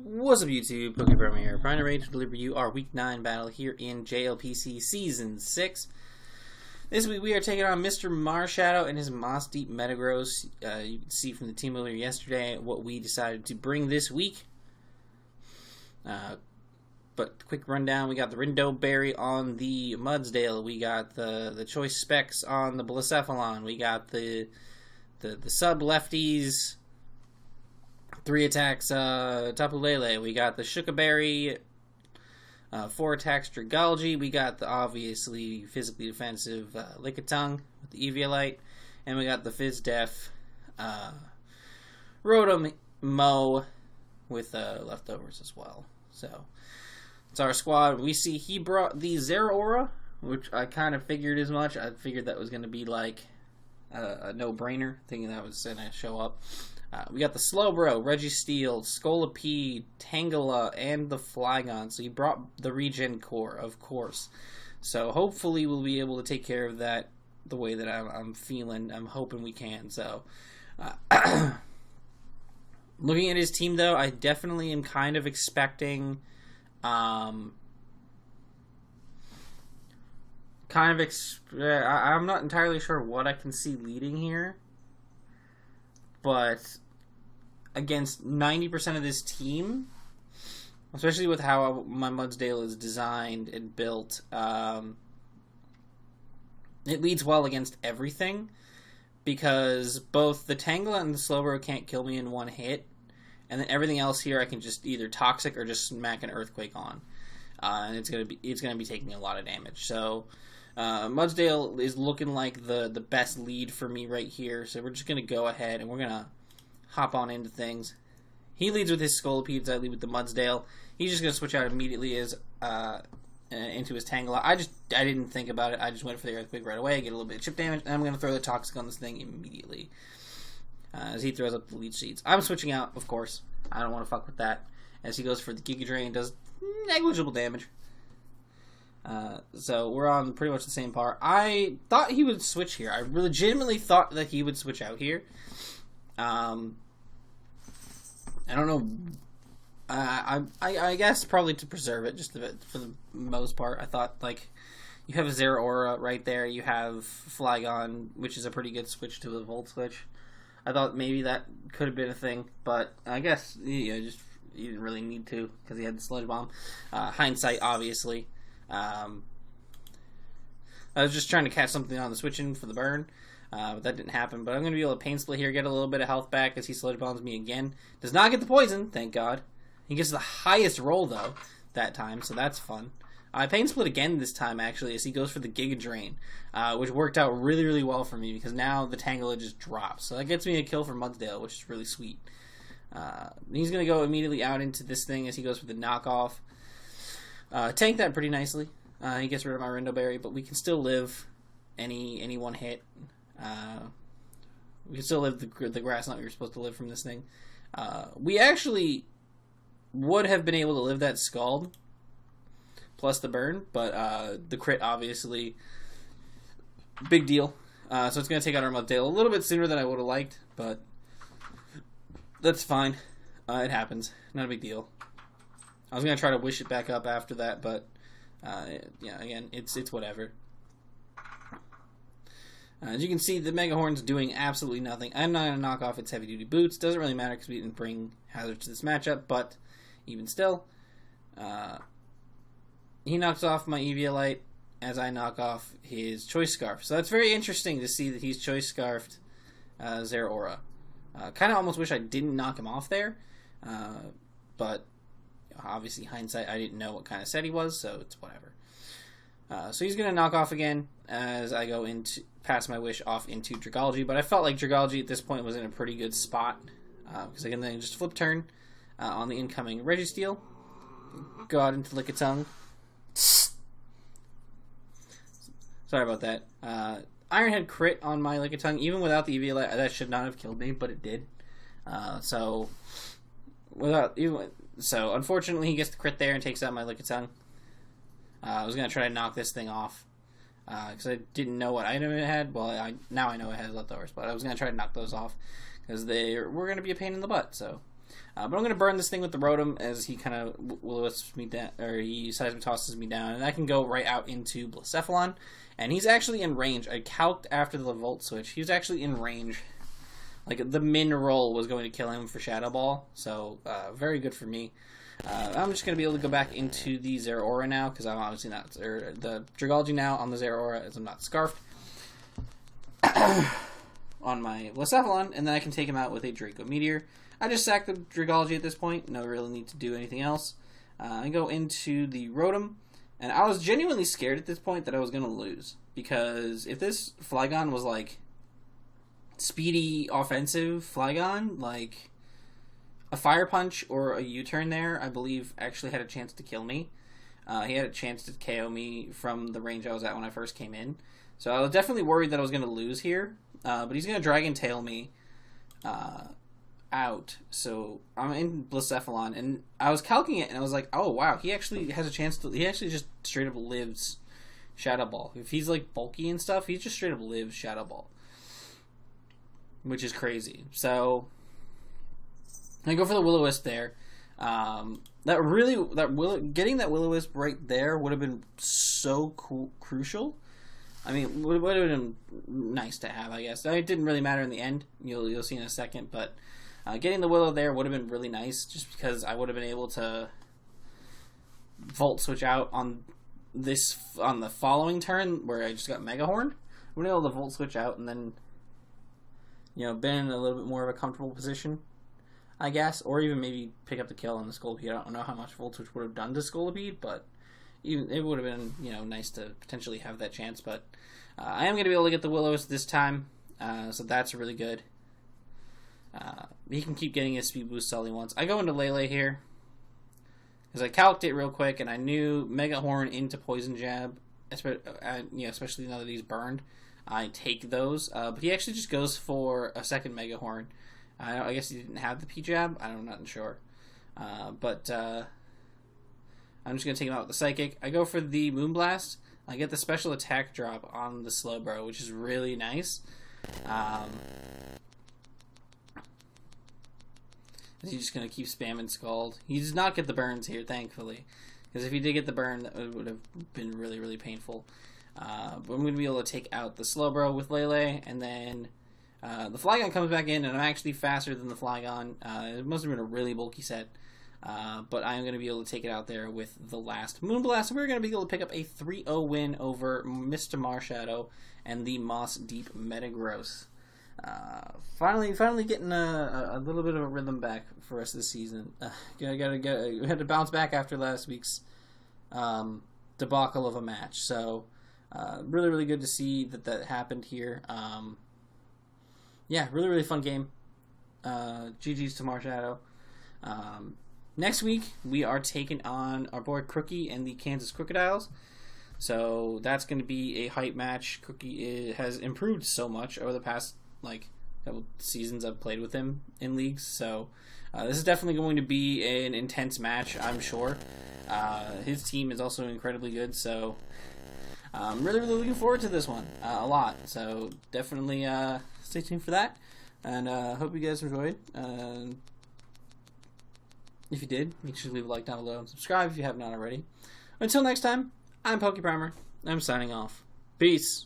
What's up YouTube, PokePrimer here, ready to deliver you our Week 9 battle here in JLPC Season 6. This week we are taking on Mister Marshadow and his Mosdeep Metagross. You can see from the team earlier yesterday what we decided to bring this week. But quick rundown, we got the Rindo Berry on the Mudsdale, we got the Choice Specs on the Blacephalon, we got the Sub Lefties, 3 attacks, Tapu Lele'd. We got the Shukaberry, 4 attacks, Dragalge. We got the obviously physically defensive Lickitung with the Eviolite. And we got the Fizz Def Rotom Mo with leftovers as well. So, it's our squad. We see he brought the Zeraora, which I kind of figured as much. I figured that was going to be like a no-brainer, thinking that was going to show up. We got the Slowbro, Registeel, Scolipede, Tangela, and the Flygon. So he brought the Regen Core, of course. So hopefully we'll be able to take care of that the way that I'm feeling. I'm hoping we can. So looking at his team, though, I definitely am kind of expecting... I'm not entirely sure what I can see leading here. But against 90% of this team, especially with how my Mudsdale is designed and built, it leads well against everything, because both the Tangela and the Slowbro can't kill me in one hit, and then everything else here I can just either Toxic or just smack an Earthquake on, and it's gonna be taking a lot of damage. So Mudsdale is looking like the best lead for me right here, so we're just going to go ahead and we're going to hop on into things. He leads with his Scolipedes, I lead with the Mudsdale. He's just going to switch out immediately into his Tangela. I didn't think about it, I just went for the Earthquake right away, get a little bit of chip damage, and I'm going to throw the Toxic on this thing immediately. As he throws up the Leech Seeds. I'm switching out, of course. I don't want to fuck with that. As he goes for the Giga Drain, does negligible damage. So we're on pretty much the same par. I thought he would switch here. I legitimately thought that he would switch out here. I don't know. I guess probably to preserve it just a bit for the most part. I thought, like, you have a Zeraora right there. You have Flygon, which is a pretty good switch to the Volt Switch. I thought maybe that could have been a thing, but I guess you didn't really need to because he had the Sludge Bomb. Hindsight, obviously. I was just trying to catch something on the switch-in for the burn, but that didn't happen. But I'm going to be able to Pain Split here, get a little bit of health back as he Sludge Bombs me again. Does not get the poison, thank God. He gets the highest roll, though, that time, so that's fun. I Pain Split again this time, actually, as he goes for the Giga Drain, which worked out really, really well for me, because now the Tangela just drops. So that gets me a kill for Mudsdale, which is really sweet. He's going to go immediately out into this thing as he goes for the knockoff. Tank that pretty nicely. He gets rid of my Rindo Berry, but we can still live any one hit. We can still live the Grass Knot we were supposed to live from this thing. We actually would have been able to live that Scald plus the burn, but the crit obviously big deal. So it's going to take out our Mudsdale a little bit sooner than I would have liked, but that's fine. It happens. Not a big deal. I was going to try to wish it back up after that, but, yeah, again, it's whatever. As you can see, the Mega Horn's doing absolutely nothing. I'm not going to knock off its heavy-duty boots. Doesn't really matter because we didn't bring Hazard to this matchup, but even still, he knocks off my Eviolite as I knock off his Choice Scarf. So that's very interesting to see that he's Choice Scarfed Zeraora. Kind of almost wish I didn't knock him off there, but... obviously, hindsight, I didn't know what kind of set he was, so it's whatever. So he's going to knock off again as I go into pass my wish off into Dragalge, but I felt like Dragalge at this point was in a pretty good spot, because I can then just flip turn on the incoming Registeel, go out into Lickitung. Sorry about that. Ironhead crit on my Lickitung, even without the Eviolite, that should not have killed me, but it did. So unfortunately, he gets the crit there and takes out my Lickitung. I was going to try to knock this thing off, because I didn't know what item it had. Well, now I know it has leftovers, but I was going to try to knock those off, because they were going to be a pain in the butt, so But I'm going to burn this thing with the Rotom as he kind of will-o-wisps me down, or he seismic tosses me down, and I can go right out into Blacephalon. And he's actually in range. I calced after the Volt Switch. He was actually in range. Like, the min roll was going to kill him for Shadow Ball, so very good for me. I'm just going to be able to go back into the Zeraora now, because I'm obviously not, or the Dragalge now on the Zeraora, as I'm not Scarfed. On my Blacephalon, and then I can take him out with a Draco Meteor. I just sack the Dragalge at this point. No really need to do anything else. I go into the Rotom, and I was genuinely scared at this point that I was going to lose. Because if this Flygon was like speedy, offensive Flygon, like a Fire Punch or a U-turn there, I believe actually had a chance to kill me. He had a chance to KO me from the range I was at when I first came in. So I was definitely worried that I was going to lose here. But he's going to Dragon Tail me out. So I'm in Blacephalon, and I was calcing it, and I was like, oh, wow, he actually has a chance to... He actually just straight up lives Shadow Ball. If he's, like, bulky and stuff, he just straight up lives Shadow Ball. Which is crazy. So I go for the Will-O-Wisp there. Getting that Will-O-Wisp right there would have been so crucial. I mean, would have been nice to have, I guess. It didn't really matter in the end. You'll see in a second, but getting the Willow there would have been really nice, just because I would have been able to Volt Switch out on the following turn where I just got Mega Horn. I would have been able to Volt Switch out and then, been in a little bit more of a comfortable position, I guess, or even maybe pick up the kill on the Scolipede. I don't know how much Volt Switch would have done to Scolipede, but it would have been, nice to potentially have that chance. But I am going to be able to get the Will-O-Wisp this time, so that's really good. He can keep getting his speed boost all he wants. I go into Lele'd here, because I calced it real quick, and I knew Mega Horn into Poison Jab, especially now that he's burned. I take those, but he actually just goes for a second Mega Horn. I guess he didn't have the P-Jab. I'm not sure. But I'm just going to take him out with the Psychic. I go for the Moonblast. I get the special attack drop on the Slowbro, which is really nice. He's just going to keep spamming Scald. He does not get the burns here, thankfully. Because if he did get the burn, that would have been really, really painful. But I'm going to be able to take out the Slowbro with Lele'd, and then the Flygon comes back in, and I'm actually faster than the Flygon. It must have been a really bulky set. But I'm going to be able to take it out there with the last Moonblast. We're going to be able to pick up a 3-0 win over Mister Marshadow and the Mosdeep Metagross. Finally getting a little bit of a rhythm back for us this season. We had to bounce back after last week's debacle of a match. So really, really good to see that happened here. Yeah, really, really fun game. GG's to Marshadow. Next week, we are taking on our boy Crookie and the Kansas Crocodiles. So that's going to be a hype match. Crookie has improved so much over the past couple seasons I've played with him in leagues. So this is definitely going to be an intense match, I'm sure. His team is also incredibly good, so I'm really, really looking forward to this one a lot. So definitely stay tuned for that, and hope you guys enjoyed. If you did, make sure to leave a like down below and subscribe if you have not already. Until next time, I'm PokePrimer. I'm signing off. Peace.